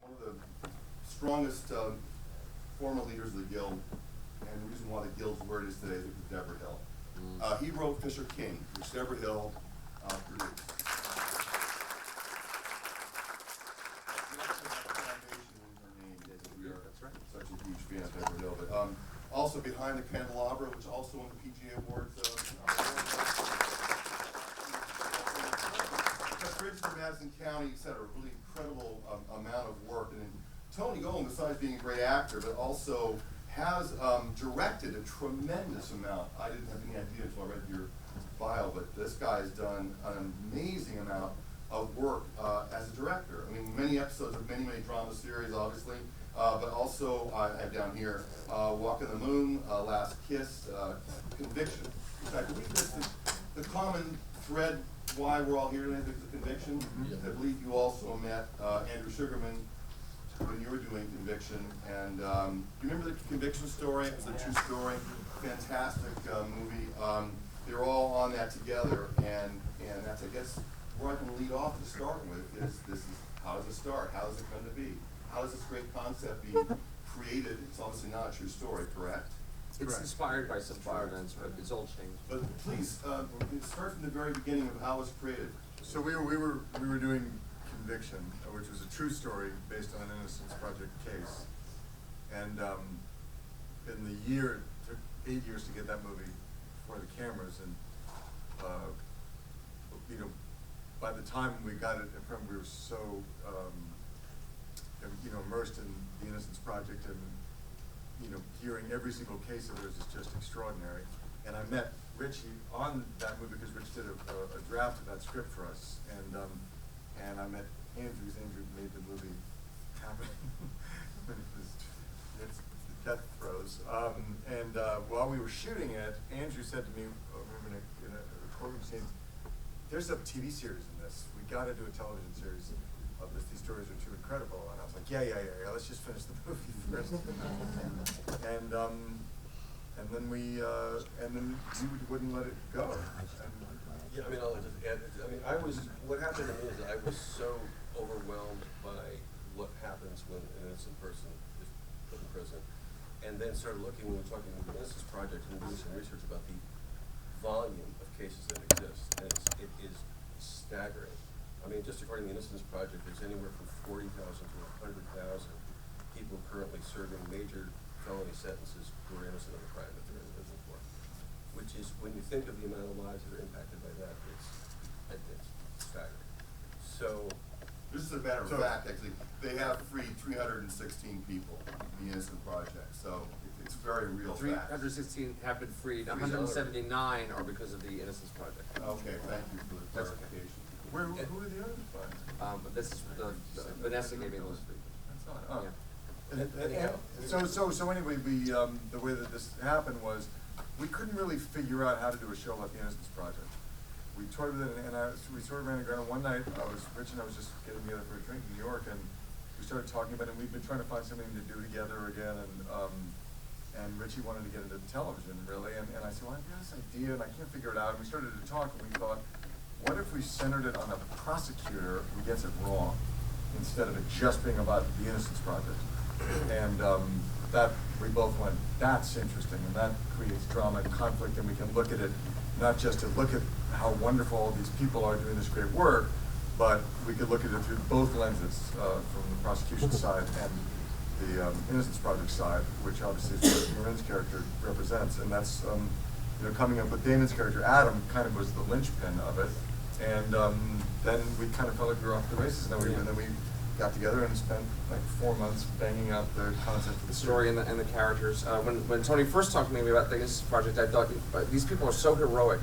one of the strongest former leaders of the Guild, and the reason why the Guild's where it is today is because of Deborah Hill. He wrote Fisher King, which Deborah Hill produced. We are such a huge fan of Deborah Hill. But also behind the candelabra, which also won the PGA Awards. Bridgeton, Madison County, etc. Really incredible amount of work. And then Tony Goldwyn, besides being a great actor, but also has directed a tremendous amount. I didn't have any idea until I read your bio, but this guy has done an amazing amount of work as a director. I mean, many episodes of many drama series, obviously, but also I have down here Walk on the Moon, Last Kiss, Conviction. In fact, I believe that's the common thread why we're all here today, because of Conviction. I believe you also met Andrew Sugarman when you were doing Conviction, and you remember the Conviction story? It was a true story, fantastic movie. They were all on that together, and that's, I guess, where I can lead off to start with is this is how does it start? How does it come to be? How does this great concept be created? It's obviously not a true story, correct? It's inspired by some true events, but it's all changed. But please start from the very beginning of how it was created. So we were doing Conviction, which was a true story based on an Innocence Project case, and in the year it took 8 years to get that movie for the cameras, and you know, by the time we got it in front, we were so you know, immersed in the Innocence Project, and you know, hearing every single case of theirs is just extraordinary. And I met Richie on that movie because Rich did a draft of that script for us, and I met Andrew. Andrew made the movie happen. It's death throes. While we were shooting it, Andrew said to me, in a recording scene, "There's a TV series in this. We got to do a television series of this. These stories are too incredible." And I was like, yeah. Let's just finish the movie first. And then we wouldn't let it go. Yeah, I mean, I'll just add. I mean, what happened to me is I was so overwhelmed by what happens when an innocent person is put in prison, and then started looking when we were talking with the Innocence Project and doing some research about the volume of cases that exist, and it is staggering. I mean, just according to the Innocence Project, there's anywhere from 40,000 to 100,000 people currently serving major felony sentences who are innocent of the crime that they're in prison for. Which is, when you think of the amount of lives that are impacted by that, it's staggering. So, this is a matter of fact, actually. They have freed 316 people in the Innocent Project, so it's very real fact. 316 have been freed. 179 are because of the Innocence Project. Okay, thank you for the clarification. Who are the others? But this is Vanessa gave me those three. That's not. Yeah. So anyway, we the way that this happened was we couldn't really figure out how to do a show about the Innocence Project. We toyed with it, and we sort of ran the ground. One night, Rich and I was just getting together for a drink in New York, and we started talking about it. And we've been trying to find something to do together again, and Richie wanted to get into television, really, and I said, well, I've got this idea, and I can't figure it out. And we started to talk, and we thought, what if we centered it on a prosecutor who gets it wrong, instead of it just being about the Innocence Project? And that we both went, that's interesting, and that creates drama and conflict, and we can look at it not just to look at how wonderful all these people are doing this great work, but we could look at it through both lenses, from the prosecution side and the Innocence Project side, which obviously is what Marin's character represents, and that's you know, coming up with Damon's character, Adam, kind of was the linchpin of it, and then we kind of felt like we were off the races, and then we got together and spent like 4 months banging out the concept of the story and the characters. When Tony first talked to me about the Innocence Project, I thought these people are so heroic.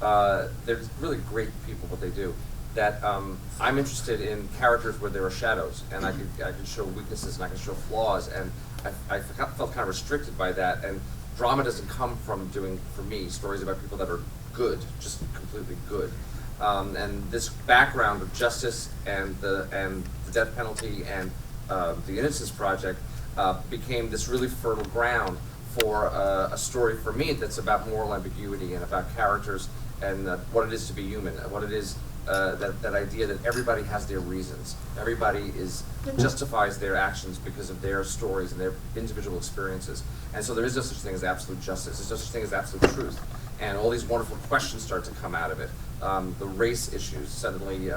They're really great people, what they do. That I'm interested in characters where there are shadows, and I can show weaknesses and I can show flaws, and I felt kind of restricted by that. And drama doesn't come from doing, for me, stories about people that are good, just completely good. And this background of justice and the death penalty and the Innocence Project became this really fertile ground for a story for me that's about moral ambiguity and about characters and what it is to be human, what it is that idea that everybody has their reasons. Everybody justifies their actions because of their stories and their individual experiences. And so there is no such thing as absolute justice. There's no such thing as absolute truth. And all these wonderful questions start to come out of it. The race issues, suddenly,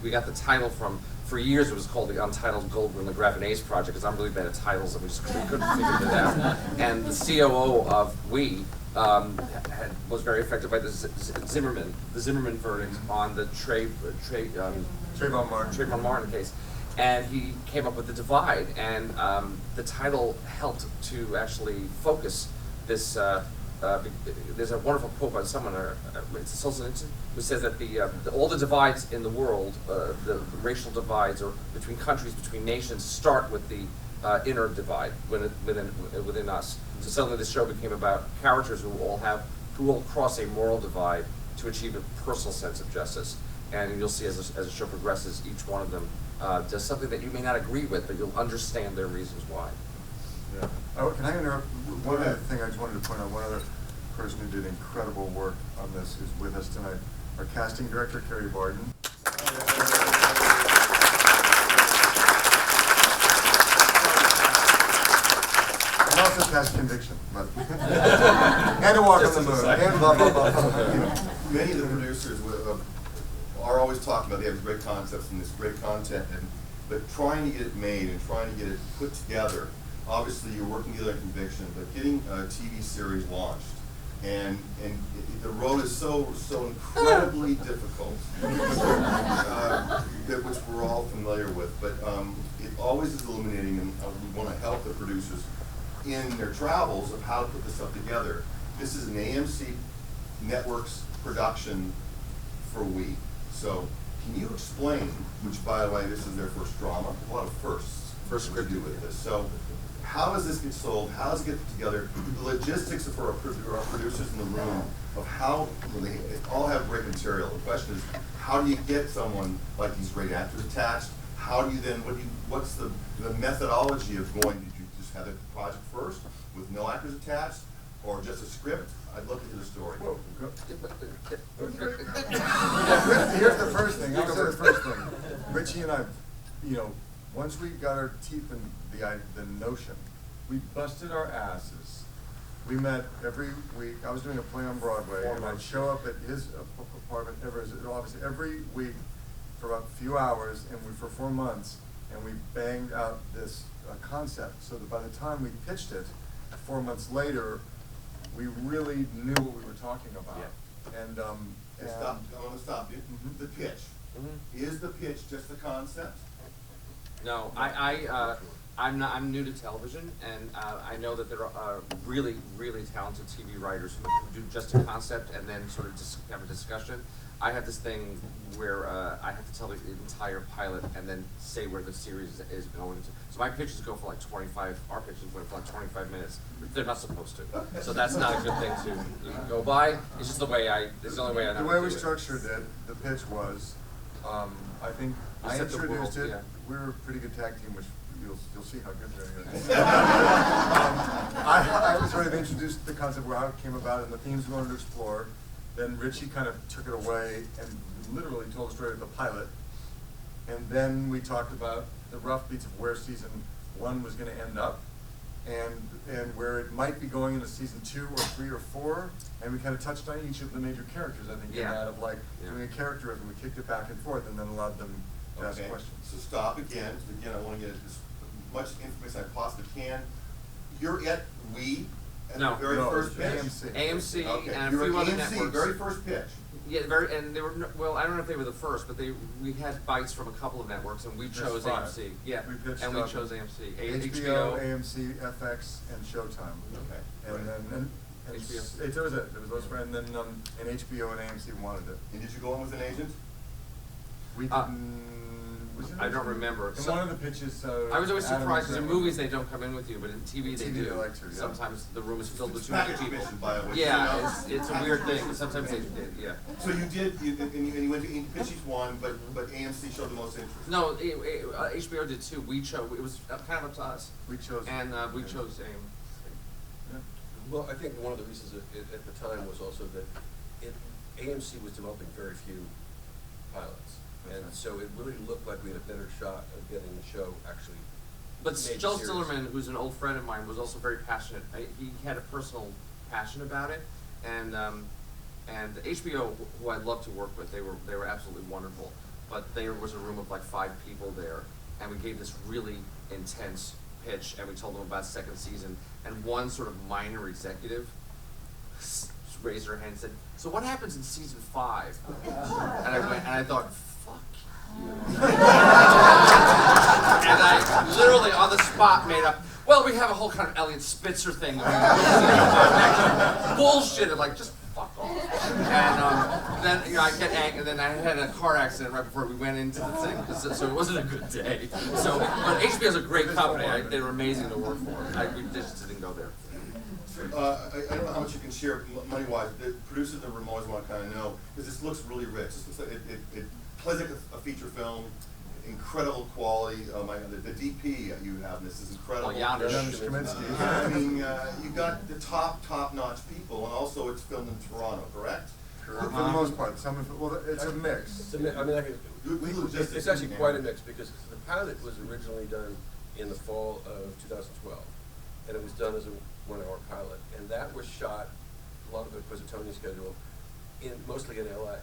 we got the title for years it was called the Untitled Goldwyn LaGravenese Project, because I'm really bad at titles and we couldn't figure it out. And the COO of We was very affected by the Zimmerman verdict on the Trayvon Martin case. And he came up with The Divide, and the title helped to actually focus this. There's a wonderful quote by someone, it's Solzhenitsyn, who says that all the divides in the world, the racial divides, or between countries, between nations, start with the inner divide within us. So suddenly the show became about characters who all cross a moral divide to achieve a personal sense of justice. And you'll see as the show progresses, each one of them does something that you may not agree with, but you'll understand their reasons why. Yeah. Oh, can I interrupt? One other thing I just wanted to point out, one other person who did incredible work on this is with us tonight, our casting director, Carrie Barden. And also cast Conviction, but and to Walk on the Moon, and blah, blah, blah, blah. Many of the producers are always talking about they have great concepts and this great content, but trying to get it made and trying to get it put together. Obviously, you're working together on Conviction, but getting a TV series launched, and the road is so incredibly difficult, which we're all familiar with. But it always is illuminating, and we want to help the producers in their travels of how to put this stuff together. This is an AMC Networks production for We. So, can you explain? Which, by the way, this is their first drama. A lot of firsts. First script to do with this. So, how does this get sold? How does it get put together? The logistics for our producers in the room of how they all have great material. The question is, how do you get someone like these great actors attached? How do you then? What's the methodology of going? Did you just have a project first with no actors attached, or just a script? I'd love to hear the story. Whoa. Here's the first thing. I'll say the first thing. Richie and I, once we got our teeth in the notion, we busted our asses. We met every week. I was doing a play on Broadway, and I'd show up at his apartment every week for about a few hours, and for 4 months, and we banged out this concept. So that by the time we pitched it, 4 months later, we really knew what we were talking about. Yeah. And I want to stop you. Mm-hmm. The pitch. Mm-hmm. Is the pitch just the concept? No, I'm new to television, and I know that there are really, really talented TV writers who do just a concept and then sort of have a discussion. I have this thing where I have to tell the entire pilot and then say where the series is going to. So my pitches go for like 25, our pitches go for like 25 minutes. They're not supposed to. So that's not a good thing to go by. It's just the way it's the only way I know the way to we do it. structured it, the pitch was, I think I set the introduced world, it. yeah. We were a pretty good tag team, which you'll see how good they're going. I sort of introduced the concept where how it came about and the themes we wanted to explore. Then Richie kind of took it away and literally told the story of the pilot. And then we talked about the rough beats of where season 1 was going to end up, and where it might be going into season 2 or 3 or 4. And we kind of touched on each of the major characters, I think, in that of like doing a character riff, and we kicked it back and forth, and then allowed them to ask questions. So stop again. Again, I want to get as much information as I possibly can. You're at We. At the very first pitch? AMC Okay. and a You're few at other AMC, networks. very first pitch. Yeah, and they were well. I don't know if they were the first, but we had bites from a couple of networks, and we chose AMC. Yeah, we pitched and we chose AMC. HBO, AMC, FX, and Showtime. Okay. And then HBO. It was those for, and then and HBO and AMC wanted it. And did you go in with an agent? We didn't. I don't remember. In one of the pitches, I was always Adam surprised because in said- movies they don't come in with you, but in TV they do. They like to, yeah. Sometimes the room is filled with It's too many package people. mission, by the way. Yeah, it's a weird thing. But sometimes they did. Yeah. So you did, and you went to pitch each one, but AMC showed the most interest. No, HBO did too. We chose. It was kind of up to us. We chose. And we chose AMC. Yeah. Well, I think one of the reasons at the time was also that AMC was developing very few pilots. And so it really looked like we had a better shot of getting the show actually. But made Joel serious. Stillerman, who's an old friend of mine, was also very passionate. He had a personal passion about it, and HBO, who I'd love to work with, they were absolutely wonderful. But there was a room of like 5 people there, and we gave this really intense pitch, and we told them about second season, and one sort of minor executive raised her hand and said, "So what happens in season 5?" And I went, and I thought, "Fuck you." And I literally on the spot made up, well, we have a whole kind of Elliot Spitzer thing going on. Bullshit, and like, just fuck off. And then, you know, I get angry, and then I had a car accident right before we went into the thing, so it wasn't a good day. So, but HBO's a great company. They were amazing to work for. We just didn't go there. I don't know how much you can share money-wise. The producers in the room always want to kind of know, because this looks really rich. This looks like it plays like a feature film, incredible quality. The DP you have in this is incredible. Oh, Janusz Kaminski. I mean, you got the top-notch people, and also it's filmed in Toronto, correct? For the most part, well, it's a mix. I mean, it's actually quite a mix, because the pilot was originally done in the fall of 2012, and it was done as a 1-hour pilot, and that was shot, a lot of it was a Tony schedule, mostly in LA,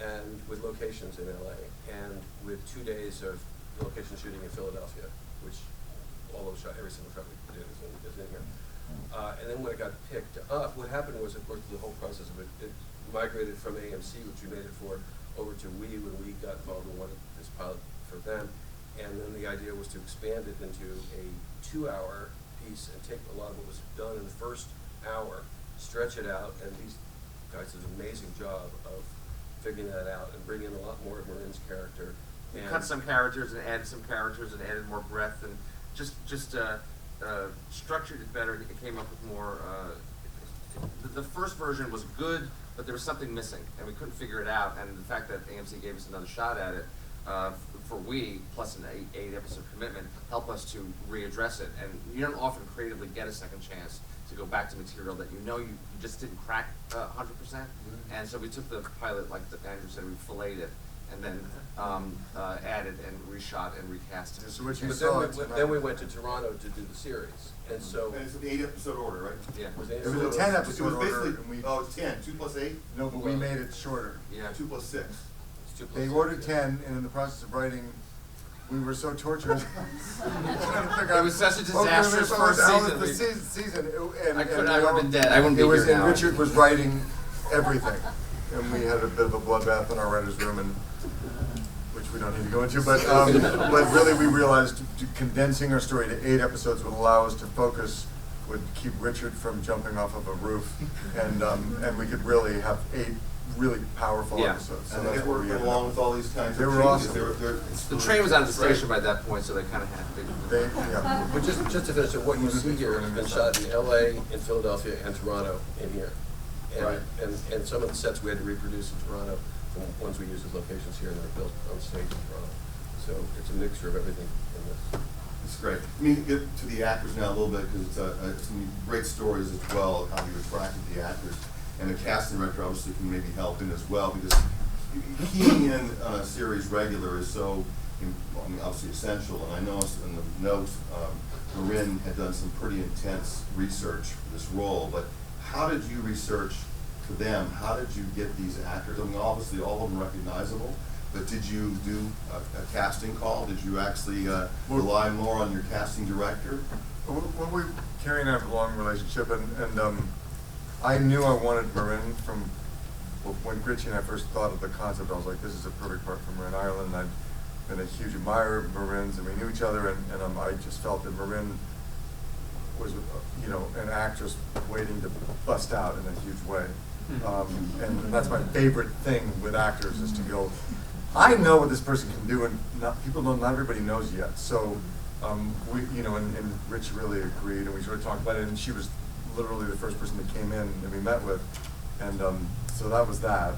and with locations in LA, and with 2 days of location shooting in Philadelphia, which all those shot, every single shot we did is in here. And then when it got picked up, what happened was, of course, the whole process of it migrated from AMC, which we made it for, over to We when we got involved and wanted this pilot for them. And then the idea was to expand it into a 2-hour piece and take a lot of what was done in the first hour, stretch it out, and these guys did an amazing job of figuring that out and bringing in a lot more of Marin's character. We cut some characters and added some characters and added more breadth and just structured it better. It came up with more. The first version was good, but there was something missing, and we couldn't figure it out. And the fact that AMC gave us another shot at it for We, plus an 8-episode commitment, helped us to readdress it. And you don't often creatively get a second chance to go back to material that you just didn't crack 100%. And so we took the pilot, like Andrew said, we filleted it, and then added and reshot and recast it. So what you But saw then we went to Toronto to do the series, and so And it's an 8-episode order, right? Yeah. It was a 10-episode It was order, basically, and it's 10, 2 plus 8? no, but we made it shorter. Yeah. 2 plus 6. it's 2 plus They 6. ordered 10, and in the process of writing, we were so tortured. It was such a disastrous first season. I would have been dead. I wouldn't be here now. And Richard was writing everything, and we had a bit of a bloodbath in our writers' room, and which we don't need to go into. But really, we realized condensing our story to 8 episodes would allow us to focus, would keep Richard from jumping off of a roof, and we could really have 8 really powerful episodes. So And that's they what worked we ended along up. with all these kinds They of were changes. awesome. The train was out of the station by that point, so they kind of had to. Yeah. But just to finish, what you see here has been shot in LA, in Philadelphia, and Toronto in here. And, Right. and some of the sets we had to reproduce in Toronto, from ones we use as locations here and they're built on stage in Toronto. So it's a mixture of everything in this. It's great. Let me get to the actors now a little bit, because it's some great stories as well, how you attracted the actors. And the casting director obviously can maybe help in as well, because keying in on a series regular is so, obviously essential. And I noticed in the notes, Marin had done some pretty intense research for this role, but how did you research for them? How did you get these actors? I mean, obviously all of them recognizable, but did you do a casting call? Did you actually rely more on your casting director? Well, Carrie and I have a long relationship, and I knew I wanted Marin from, when Gritchie and I first thought of the concept, I was like, this is a perfect part for Marin Ireland. I'd been a huge admirer of Marin's, and we knew each other, and I just felt that Marin was, an actress waiting to bust out in a huge way. And that's my favorite thing with actors, is to go, I know what this person can do, and not everybody knows yet. So, and Rich really agreed, and we sort of talked about it, and she was literally the first person that came in that we met with, and so that was that.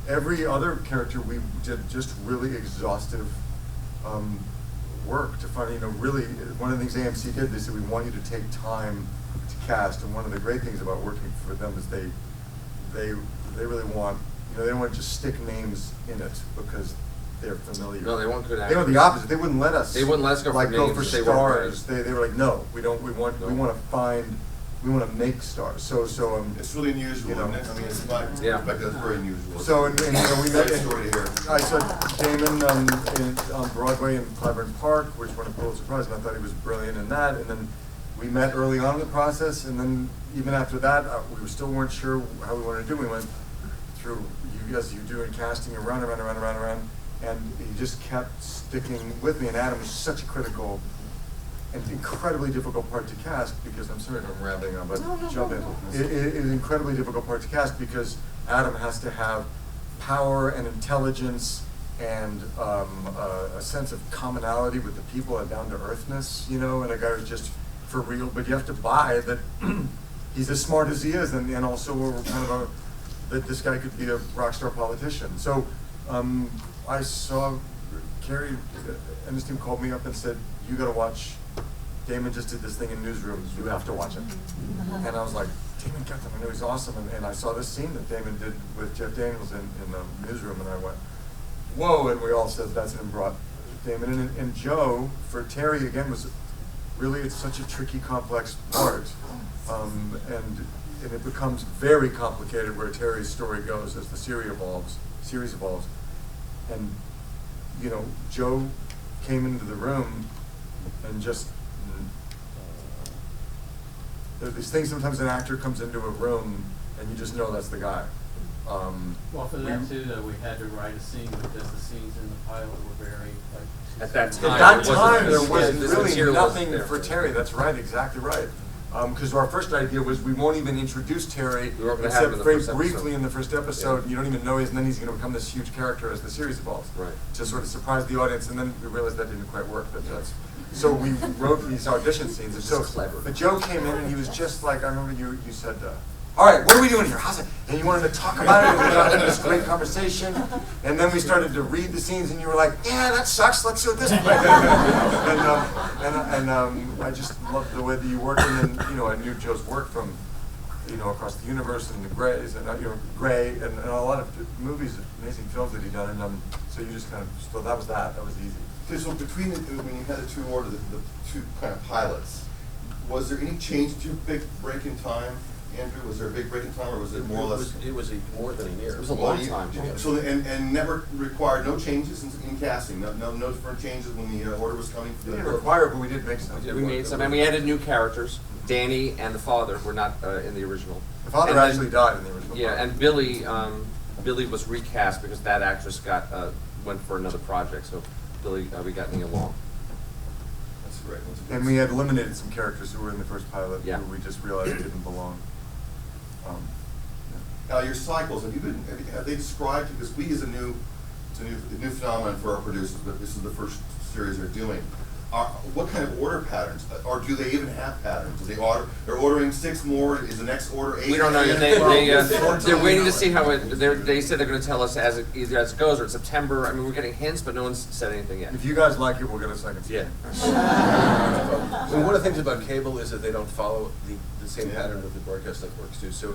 Every other character we did just really exhaustive work to find, really, one of the things AMC did, they said, we want you to take time to cast, and one of the great things about working for them is they really want, You know, they don't want to just stick names in it because they're familiar. No, they want good They were actors. the opposite. They wouldn't let us. They wouldn't let us go for like go names for if they weren't stars. They were like, no, we don't. We want No. we want to find. We want to make stars. So It's really unusual, you know. isn't it? I mean, it's not, Yeah. that's very unusual. So and you know, we met. Great story to hear. I saw Damon on Broadway in Clybourne Park, which won a Pulitzer Prize, and I thought he was brilliant in that. And then we met early on in the process, and then even after that, we still weren't sure how we wanted to do. We went through as you do in casting, around, and he just kept sticking with me. And Adam was such a critical and incredibly difficult part to cast because I'm sorry if I'm rambling on, but jump in. It is an incredibly difficult part to cast because Adam has to have power and intelligence and a sense of commonality with the people, a down to earthness, you know, and a guy who's just for real. But you have to buy that he's as smart as he is, and also kind of that this guy could be a rock star politician. So I saw Carrie and his team called me up and said, "You got to watch. Damon just did this thing in Newsroom. You have to watch it." And I was like, Damon Gupton, I know he's awesome. And I saw this scene that Damon did with Jeff Daniels in the Newsroom, and I went, whoa, and we all said that's and brought Damon in. And Joe, for Terry, again, was really, it's such a tricky, complex part. And it becomes very complicated where Terry's story goes as the series evolves. And, you know, Joe came into the room and just, there's these things sometimes an actor comes into a room and you just know that's the guy. Well, for that too, we had to write a scene because the scenes in the pilot were very like. At that time, At that it wasn't- time, there yeah, was this really material wasn't nothing there for him. Terry. That's right, exactly right. Because our first idea was we won't even introduce Terry, We weren't gonna have him in except the very first briefly episode. in the first episode. Yeah. You don't even know and then he's going to become this huge character as the series evolves. Right. To sort of surprise the audience, and then we realized that didn't quite work. So we wrote these audition scenes. And so, clever. but Joe came in and he was just like, I remember you said, all right, what are we doing here? How's it? And you wanted to talk about it, and we got into this great conversation. And then we started to read the scenes, and you were like, yeah, that sucks, let's do it this way. and I just loved the way that you worked. And then, you know, I knew Joe's work from, you know, Across the Universe and The Grays, and, you know, Gray, and a lot of movies, amazing films that he'd done. And so you just kind of, so that was easy. Okay, so between when you had the two two kind of pilots, was there any change to your big break in time, Andrew? Was there a big break in time, or was it more or less? It was more than a year. It was a long time. Yeah. So and never required no changes in casting, no different changes when the order was coming. We didn't require it, but we did make some. We made some, and we added new characters. Danny and the father were not in the original. The father And then- actually died in the original. Yeah, part. and Billy was recast because that actress went for another project. So Billy, we got Nia Long. That's great. And we had eliminated some characters who were in the first pilot Yeah. who we just realized didn't belong. Now your cycles, have they described, because we is a new phenomenon for our producers, but this is the first series they're doing. What kind of order patterns, or do they even have patterns? They're ordering 6 more, is the next order 8? We don't know. Well, They're waiting to see how it. They said they're going to tell us either as it goes or in September. I mean, we're getting hints, but no one's said anything yet. If you guys like it, we'll get a second season. Yeah. And one of the things about cable is that they don't follow the same Yeah. pattern that the broadcast networks do, so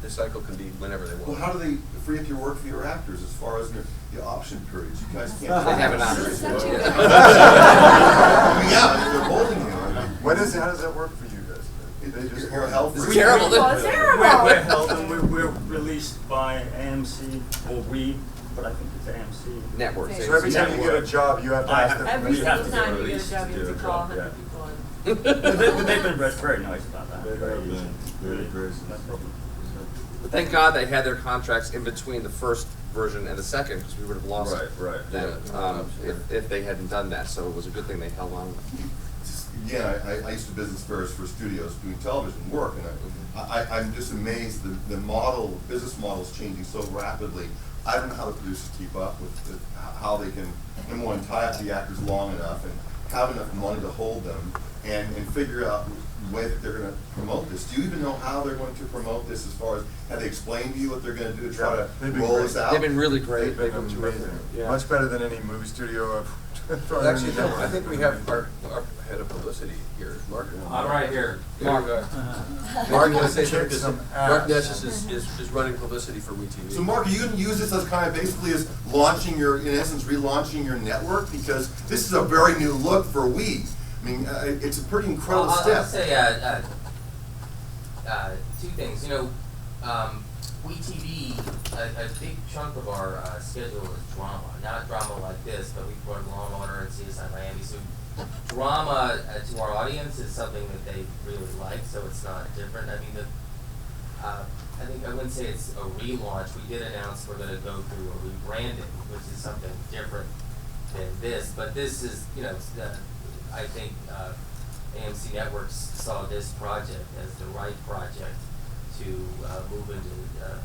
the cycle can be whenever they want. Well, how do they free up your work for your actors as far as your option periods? You guys can't. They have an option. I mean, yeah, they're holding you. I mean, How does that work for you guys? They just your health. It's is- terrible. Well, terrible. We're held and we're released by AMC, or but I think it's AMC. Networks. So every time you get a job, you have to ask them Every permission. have single to time get you get a released job, to you do have to a call job, 100 yeah. people in. They've been very nice about that. Very good. Very gracious. No problem. But thank God they had their contracts in between the first version and the second, because we would have lost Right. them if they hadn't done that. So it was a good thing they held on. Again, I used to business fairs for studios doing television work, and I'm just amazed the business model is changing so rapidly. I don't know how the producers keep up with how they can, number one, tie up the actors long enough and have enough money to hold them and figure out the way that they're going to promote this. Do you even know how they're going to promote this as far as, have they explained to you what they're going to do to try They've to been roll great. this out? They've been really great. They've been terrific. amazing. Yeah. Much better than any movie studio Throw it in Actually, the no, network. I think we have our head of publicity here, Mark. I'm right here. Mark, Mark want to has say kicked something? some Mark ass. Nessus is running publicity for WeTV. So Mark, are you going to use this as kind of basically as launching your, in essence, relaunching your network? Because this is a very new look for We. I mean, it's a pretty incredible I'll step. say two things. You know, WeTV, a big chunk of our schedule is drama. Not drama like this, but we've brought Law and Order and CSI Miami. So drama to our audience is something that they really like, so it's not different. I mean, I think I wouldn't say it's a relaunch. We did announce we're going to go through a rebranding, which is something different than this. But this is, you know, I think AMC Networks saw this project as the right project to move into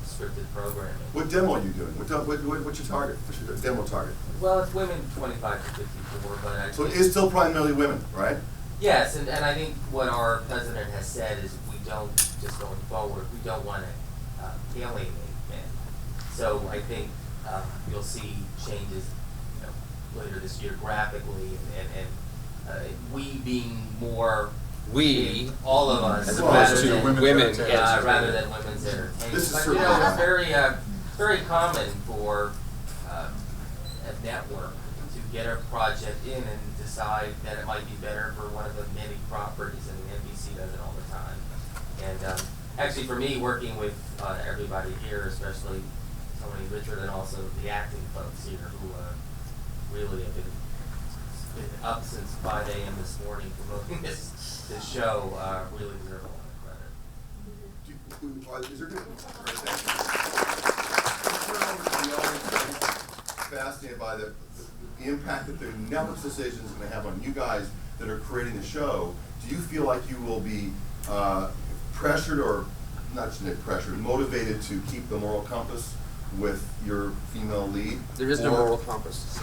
scripted programming. What demo are you doing? What's your target? What's your demo target? Well, it's women 25 to 54, but I So think, it is still primarily women, right? yes, and I think what our president has said is we don't, just going forward, we don't want to alienate men. So I think you'll see changes, you know, later this year graphically, and we being more We, all of us, as opposed to rather than women, rather than women's entertainment. This is But, certainly it's very common for a network to get a project in and decide that it might be better for one of the many properties. I mean, NBC does it all the time. And actually, for me, working with everybody here, especially Tony, Richard, and also the acting folks here, who really have been up since 5 a.m. this morning promoting this show, really deserve a lot of credit. Is there going to be turn over to the audience? I'm fascinated by the impact that the network's decision is going to have on you guys that are creating the show. Do you feel like you will be pressured, or not just pressured, motivated to keep the moral compass with your female lead? there is no Or- moral compass.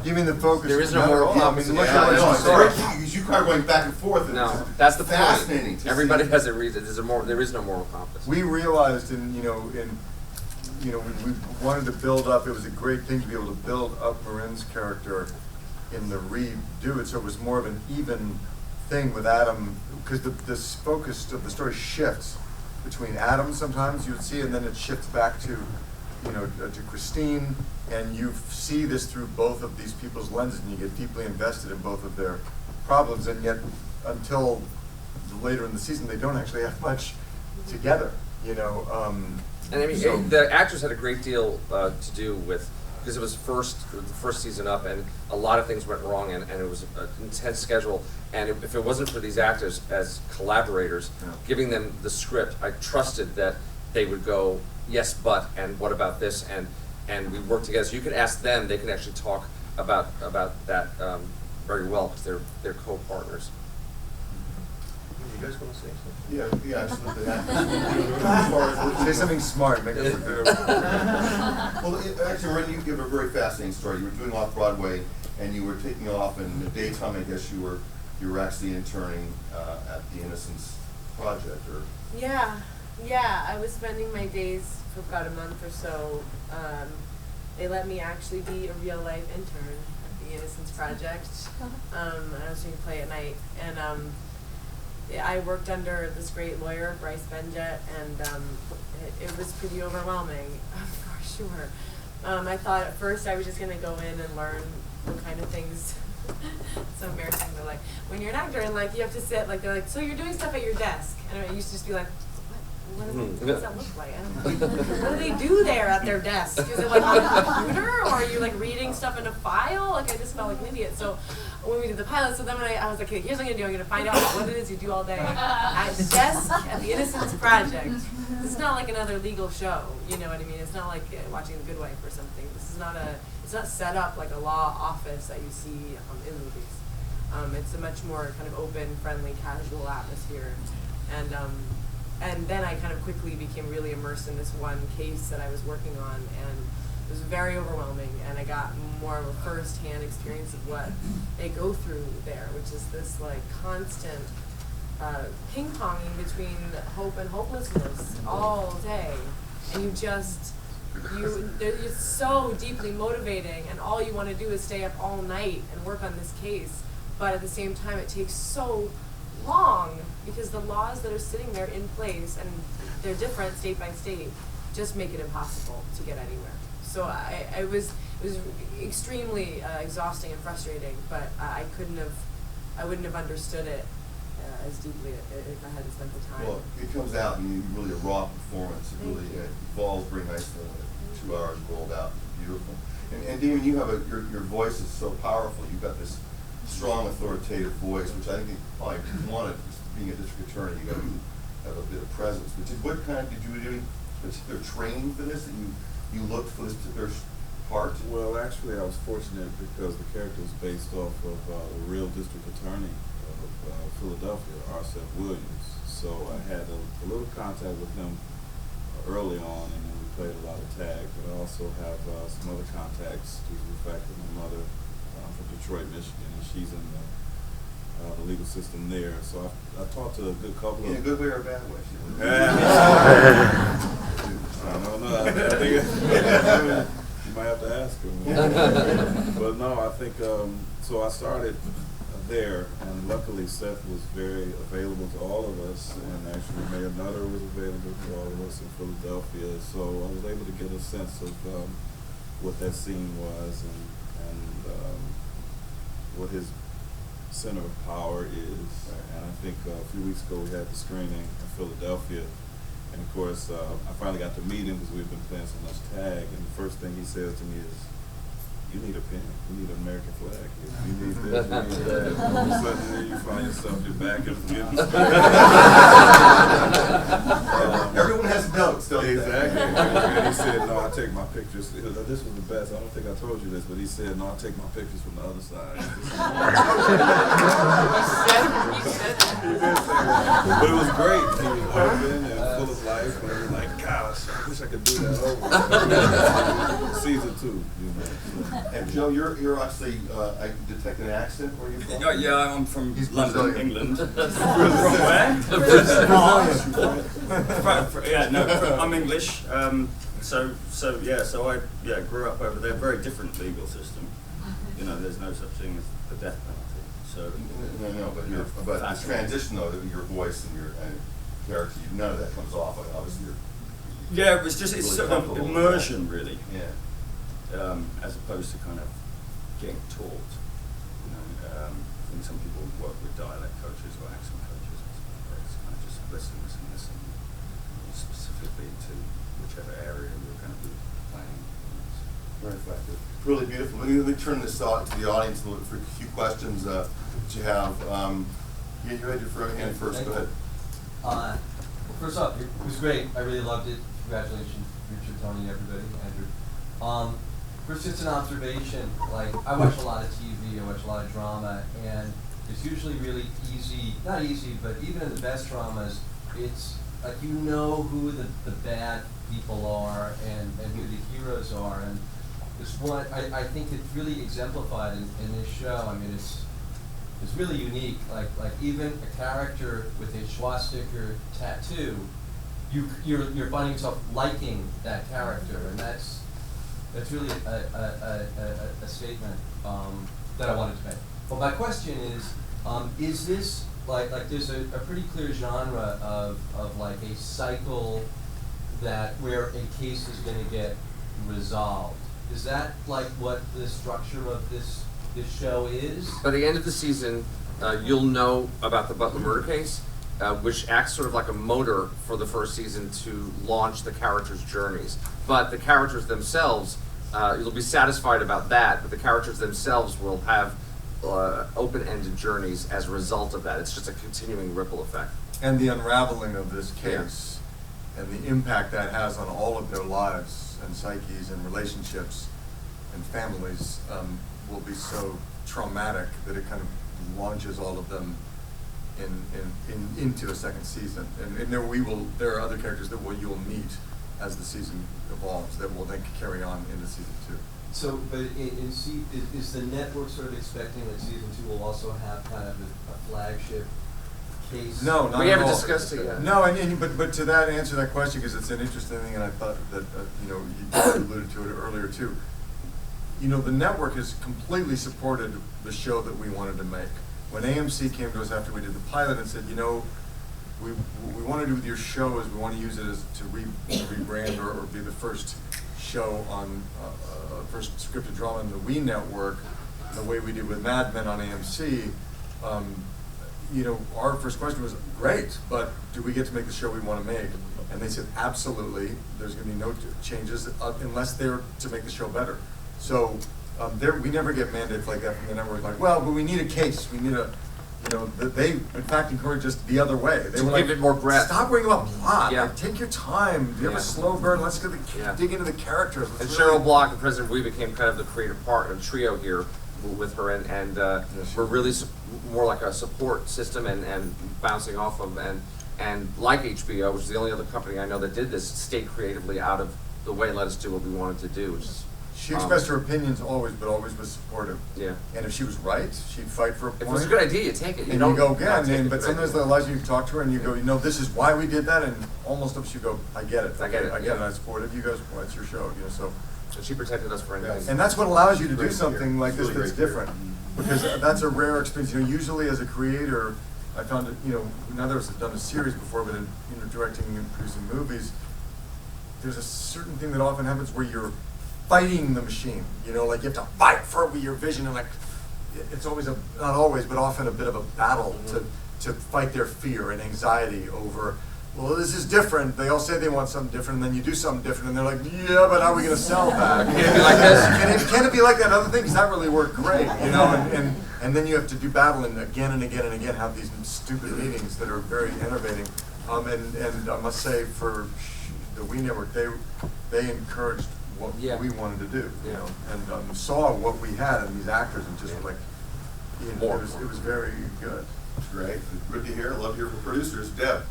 You mean the focus? There is no moral compass. I mean, Yeah, I know, it's very look key, because you kind of going back and forth. And No, it's that's the point. fascinating to Everybody see. has a reason. There is no moral compass. we realized we wanted to build up, it was a great thing to be able to build up Marin's character in the redo it, so it was more of an even thing with Adam, because the focus of the story shifts between Adam sometimes, you'd see, and then it shifts back to, to Christine, and you see this through both of these people's lenses, and you get deeply invested in both of their problems, and yet until later in the season, they don't actually have much together, And I mean, so- the actors had a great deal to do with, because it was the first season up, and a lot of things went wrong, and it was an intense schedule. And if it wasn't for these actors as collaborators, Yeah. giving them the script, I trusted that they would go, yes, but, and what about this, and we work together. So you could ask them; they can actually talk about that very well, because they're co-partners. You guys want to say something? Yeah, absolutely. As far as- Say something smart, make it look good. Well, actually, Marin, you give a very fascinating story. You were doing off-Broadway, and you were taking off, and in the daytime, I guess you were actually interning at the Innocence project, or? Yeah, I was spending my days for about a month or so. They let me actually be a real-life intern at the Innocence project. I was doing play at night, and I worked under this great lawyer, Bryce Benjet, and it was pretty overwhelming, for sure. I thought at first I was just going to go in and learn what kind of things. So embarrassing, but like when you're an actor and like you have to sit, like they're like, so you're doing stuff at your desk, and I used to just be like, what does that look like? I don't know. What do they do there at their desk? Is it like on a computer, or are you like reading stuff in a file? Like I just felt like an idiot. So when we did the pilot, so then when I was like, okay, here's what I'm gonna do. I'm gonna find out what it is you do all day at the desk at the Innocence Project. This is not like another legal show, you know what I mean? It's not like watching The Good Wife or something. This is not it's not set up like a law office that you see in movies. It's a much more kind of open, friendly, casual atmosphere, and then I kind of quickly became really immersed in this one case that I was working on, and it was very overwhelming, and I got more of a first-hand experience of what they go through there, which is this like constant ping-ponging between hope and hopelessness all day, and you just It's so deeply motivating, and all you want to do is stay up all night and work on this case. But at the same time, it takes so long because the laws that are sitting there in place, and they're different state by state, just make it impossible to get anywhere. So it was extremely exhausting and frustrating, but I wouldn't have understood it as deeply if I hadn't spent the time. Well, it comes out and you really a raw performance. It really evolves very nicely in 2 hours rolled out. It's beautiful. And Damon, you have your voice is so powerful. You've got this strong, authoritative voice, which I think you probably wanted. Being a district attorney, you got to have a bit of presence. But what kind did you do? Particular training for this? That you looked for this particular part? Well, actually, I was fortunate because the character was based off of the real district attorney of Philadelphia, R.C.F. Williams. So I had a little contact with him early on, and then we played a lot of tag. But I also have some other contacts due to the fact that my mother from Detroit, Michigan, and she's in the legal system there. So I talked to a good couple of... In a good way or a bad way? I don't know. I think you might have to ask him. But no, I think, so I started there, and luckily Seth was very available to all of us, and actually Mayor Nutter was available to all of us in Philadelphia. So I was able to get a sense of what that scene was and what his center of power is. And I think a few weeks ago we had the screening in Philadelphia, and of course I finally got to meet him because we've been playing so much tag, and the first thing he says to me is, "You need a pen. You need an American flag. You need this, you need that." All of a sudden you find yourself, you're back in the Everyone has notes, don't they? Exactly. And he said, "No, I take my pictures." This was the best. I don't think I told you this, but he said, "No, I take my pictures from the other side." He did say that. But it was great. He was open and full of life, and I was like, "Gosh, I wish I could do that over." Season 2, you know. So. And Joe, you're actually, I detect an accent where you're from? Yeah, I'm from He's London, Brazilian. England. From where? I'm English. So I grew up over there. Very different legal system. You know, there's no such thing as the death penalty. So No, but the transition though, your voice and your character, none of that comes off. Obviously, yeah, it's really sort of comfortable with immersion, that. really. Yeah. As opposed to kind of getting taught. You know, I think some people work with dialect coaches or accent coaches. It's kind of just listen, specifically to whichever area you're going to be playing. Very effective. Really beautiful. Let me turn this to the audience and look for a few questions that you have. You ready for a hand first? Go ahead. First off, it was great. I really loved it. Congratulations, Richard, Tony, everybody, Andrew. First, just an observation, like, I watch a lot of TV, I watch a lot of drama, and it's usually really easy, not easy, but even in the best dramas, it's like you know who the bad people are and who the heroes are, and this one, I think it's really exemplified in this show. I mean, it's really unique, like even a character with a swastika tattoo, you're finding yourself liking that character, and that's really a statement that I wanted to make. But my question is this like there's a pretty clear genre of like a cycle that where a case is going to get resolved? Is that like what the structure of this show is? By the end of the season, you'll know about the Butler murder case, which acts sort of like a motor for the first season to launch the characters' journeys. But the characters themselves, you'll be satisfied about that, but the characters themselves will have open-ended journeys as a result of that. It's just a continuing ripple effect. And the unraveling of this case and the impact that has on all of their lives and psyches and relationships and families will be so traumatic that it kind of launches all of them into a second season. And there are other characters that you'll meet as the season evolves that will then carry on into season 2. So, but is the network sort of expecting that season 2 will also have kind of a flagship case? No, not We at haven't all. discussed it yet. No, but to that answer that question, because it's an interesting thing, and I thought that you alluded to it earlier too. The network has completely supported the show that we wanted to make. When AMC came to us after we did the pilot and said, what we want to do with your show is we want to use it as to rebrand or be the first show on first scripted drama on the We Network, the way we did with Mad Men on AMC. Our first question was, great, but do we get to make the show we want to make? And they said, absolutely. There's going to be no changes unless they're to make the show better. So we never get mandates like that from the network. Like, well, but we need a case. We need a, they in fact encourage us the other way. They To were give like, it more breadth. Stop worrying about plot. Yeah. Like, take your time. You have Yeah. a slow burn. Let's get Yeah. dig into the characters. And Let's Cheryl really- Block and President We became kind of the creative part of the trio here with her, and we're really more like a support system and bouncing off of, and like HBO, which is the only other company I know that did this, stayed creatively out of the way and let us do what we wanted to do, which is, She expressed her opinions always, but always was supportive. yeah. And if she was right, she'd fight for a point. If it was a good idea, you take it. And don't you go, not yeah, take it but for sometimes granted. that allows you to talk to her and you go, this is why we did that, and almost up you go, I get it. I get it, I get yeah. it, I support it. You guys, well, it's your show, so. And she protected us for anything. And that's what allows you to do Great something year. like this Really that's great year. different. Because that's a rare experience. Usually as a creator, I found it, neither of us have done a series before, but in directing and producing movies, there's a certain thing that often happens where you're fighting the machine. Like you have to fight for your vision, and like it's always not always, but often a bit of a battle to fight their fear and anxiety over. Well, this is different. They all say they want something different, and then you do something different, and they're like, yeah, but how are we going to sell that? Can it be like this? Can it be like that other thing? Because that really worked great, and then you have to do battle and again and again and again have these stupid meetings that are very enervating. And I must say for the We Network, they encouraged what Yeah. we wanted to do, Yeah. and saw what we had in these actors and just Yeah. were like, More. it was very good. Great, good to hear. Love to hear from producers. Deb.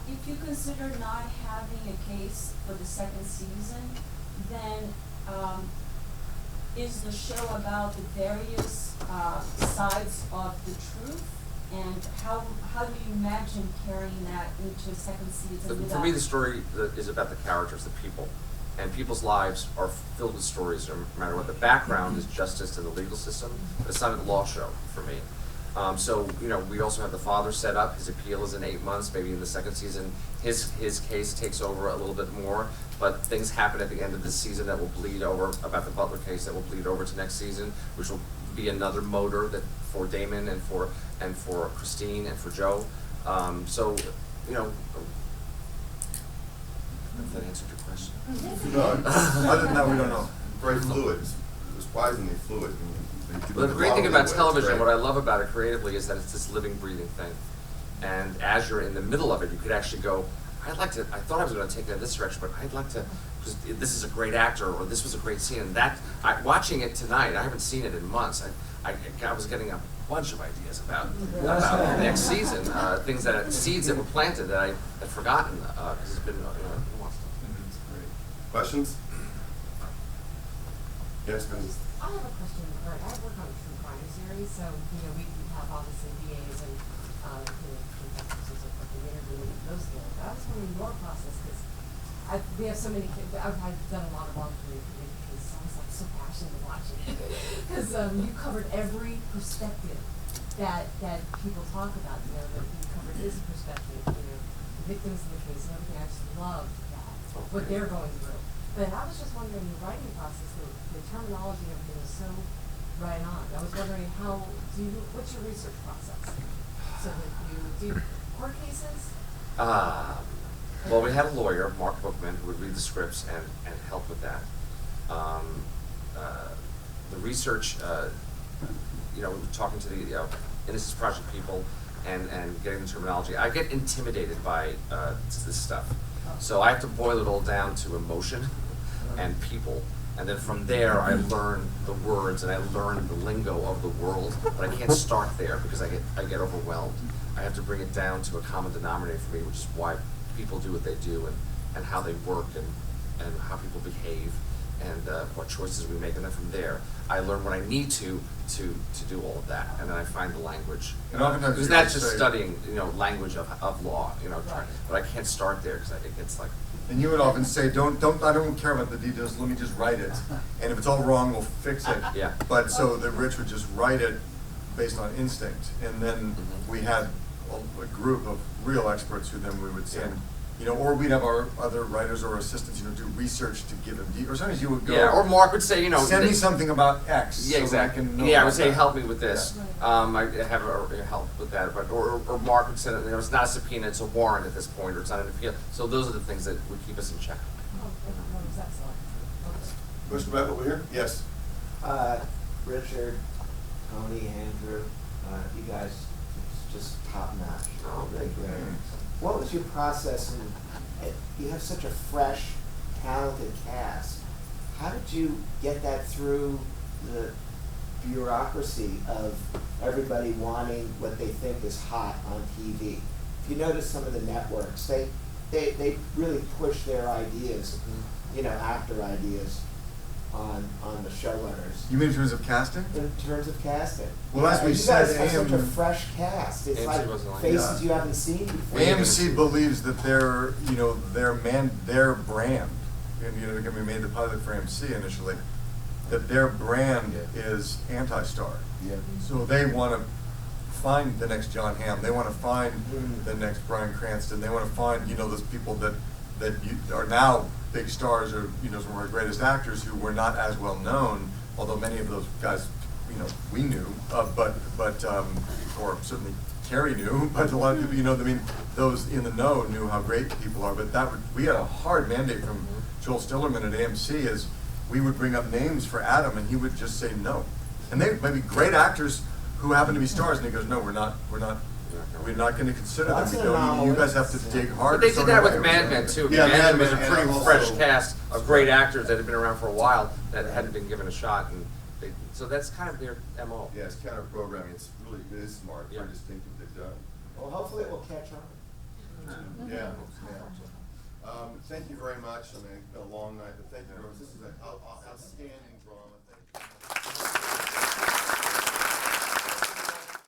If you consider not having a case for the second season, then is the show about the various sides of the truth? And how do you imagine carrying that into a second season? For me, the story is about the characters, the people. And people's lives are filled with stories, no matter what. The background is justice and the legal system, but it's not a law show for me. So, we also have the father set up. His appeal is in 8 months. Maybe in the second season, his case takes over a little bit more. But things happen at the end of this season that will bleed over, about the Butler case, that will bleed over to next season, which will be another motor that for Damon and for Christine and for Joe. If that answered your question. No, other than that, we don't know. Very fluid. It's surprisingly fluid. Well, the great thing about television, what I love about it creatively, is that it's this living, breathing thing. And as you're in the middle of it, you could actually go, I thought I was going to take it in this direction, but I'd like to, because this is a great actor, or this was a great scene. And watching it tonight, I haven't seen it in months. I was getting a bunch of ideas about the next season, seeds that were planted that I had forgotten, because it's been a while. Questions? Yes, ma'am. I have a question. I work on a true crime series, so we have obviously VAs and investigators and stuff, and interviewing those things. I was wondering your process, because we have so many. I've done a lot of volunteering because I was so passionate watching it, because you covered every perspective that people talk about. That you covered his perspective, the victims in the case, and everything. I just loved that, what they're going through. But I was just wondering, the writing process, the terminology and everything is so right on. I was wondering what's your research process? So that you do court cases? Well, we had a lawyer, Mark Bookman, who would read the scripts and help with that. The research, talking to the Innocence Project people and getting the terminology. I get intimidated by this stuff. So I have to boil it all down to emotion and people. And then from there, I learn the words and I learn the lingo of the world. But I can't start there because I get overwhelmed. I have to bring it down to a common denominator for me, which is why people do what they do and how they work and how people behave. and what choices we make, and then from there, I learn what I need to do all of that, and then I find the language. And oftentimes It's you not also just say- studying, language of law, but I can't start there, because it gets like, And you would often say, I don't care about the details, let me just write it. And if it's all wrong, we'll fix it. Yeah. But so that Rich would just write it based on instinct. And then we had a group of real experts who then we would send, or we'd have our other writers or assistants, do research to give him, or sometimes you would go. yeah, or Mark would say, Send me something about X. Yeah, so that exactly. I can know Yeah, I would about say, that. help me with this. Yeah. I have help with that, but or Mark would say, it's not a subpoena, it's a warrant at this point, or it's not an appeal. So those are the things that would keep us in check. Oh, that was excellent. Mr. Beck, over here? Yes. Richard, Tony, Andrew, you guys, it's just top notch. Really great. What was your process you have such a fresh, talented cast. How did you get that through the bureaucracy of everybody wanting what they think is hot on TV? If you notice some of the networks, they really push their ideas, actor ideas on the showrunners. You mean in terms of casting? In terms of casting. Well, as we you said, guys have such a fresh cast. It's AMC like wasn't like faces that. you haven't seen before. AMC believes that their brand, and we made the pilot for AMC initially, that their brand is anti-star. Yeah. So they want to find the next John Hamm. They want to find the next Bryan Cranston. They want to find those people that are now big stars, or some of our greatest actors who were not as well known, although many of those guys we knew, but or certainly Carrie knew, but a lot of people those in the know knew how great people are. But we had a hard mandate from Joel Stillerman at AMC is we would bring up names for Adam and he would just say no, and they might be great actors who happen to be stars, and he goes, no, we're not going to consider them. That's We an go, anomaly. you guys have to dig harder. But they So did that no with way. Mad Men too. Yeah, Mad Men was a Mad Men, pretty and fresh also- cast of great actors that had been around for a while that hadn't been given a shot, and so that's kind of their MO. Yeah, it's counter programming. It is smart, Yeah. very distinctive they've done. Well, hopefully it will catch on. Yeah. Thank you very much. I mean, it's been a long night, but thank you very much. This is an outstanding.